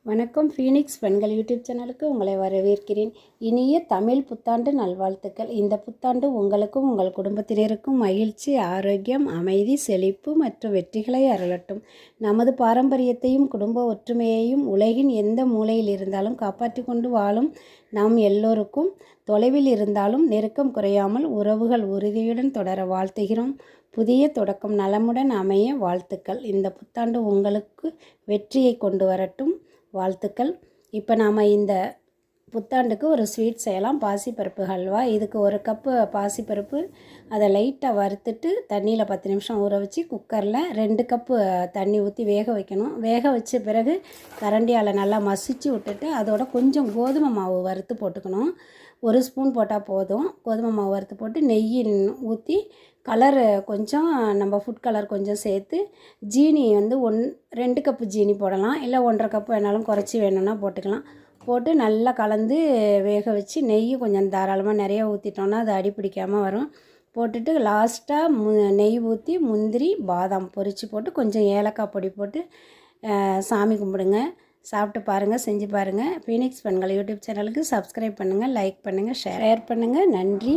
வணக்கம். ஃபீனிக்ஸ் பெண்கள் யூடியூப் சேனலுக்கு உங்களை வரவேற்கிறேன். இனிய தமிழ் புத்தாண்டு நல்வாழ்த்துக்கள். இந்த புத்தாண்டு உங்களுக்கும் உங்கள் குடும்பத்தினருக்கும் மகிழ்ச்சி, ஆரோக்கியம், அமைதி, செழிப்பு மற்றும் வெற்றிகளை அருளட்டும். நமது பாரம்பரியத்தையும் குடும்ப ஒற்றுமையையும் உலகின் எந்த மூலையில் இருந்தாலும் காப்பாற்றி கொண்டு வாழும் நாம் எல்லோருக்கும் தொலைவில் இருந்தாலும் நெருக்கம் குறையாமல் உறவுகள் உறுதியுடன் தொடர வாழ்த்துகிறோம். புதிய தொடக்கம் நலமுடன் அமைய வாழ்த்துக்கள். இந்த புத்தாண்டு உங்களுக்கு வெற்றியை கொண்டு வரட்டும். வாழ்த்துக்கள். இப்போ நாம் இந்த புத்தாண்டுக்கு ஒரு ஸ்வீட் செய்யலாம். பாசிப்பருப்பு ஹல்வா. இதுக்கு ஒரு கப்பு பாசிப்பருப்பு, அதை லைட்டாக வறுத்துட்டு தண்ணியில் 10 நிமிஷம் ஊற வச்சு குக்கரில் 2 கப்பு தண்ணி ஊற்றி வேக வைக்கணும். வேக வச்ச பிறகு கரண்டியால் நல்லா மசிச்சு விட்டுட்டு அதோட கொஞ்சம் கோதுமை மாவு வறுத்து போட்டுக்கணும். 1 ஸ்பூன் போட்டால் போதும். கோதுமை மாவு வறுத்து போட்டு நெய் ஊற்றி கலர் கொஞ்சம், நம்ம ஃபுட் கலர் கொஞ்சம் சேர்த்து, ஜீனி வந்து 2 கப்பு ஜீனி போடலாம், இல்லை 1.5 கப்பு வேணாலும் குறைச்சி வேணும்னா போட்டுக்கலாம். போட்டு நல்லா கலந்து வேக வச்சு நெய் கொஞ்சம் தாராளமாக நிறைய ஊற்றிட்டோன்னா அது அடி பிடிக்காமல் வரும். போட்டுட்டு லாஸ்ட்டாக நெய் ஊற்றி முந்திரி பாதாம் பொரித்து போட்டு கொஞ்சம் ஏலக்காய் பொடி போட்டு சாமி கும்பிடுங்க. சாப்பிட்டு பாருங்கள், செஞ்சு பாருங்கள். ஃபீனிக்ஸ் பெண்கள் யூடியூப் சேனலுக்கு சப்ஸ்கிரைப் பண்ணுங்கள், லைக் பண்ணுங்கள், ஷேர் பண்ணுங்கள். நன்றி.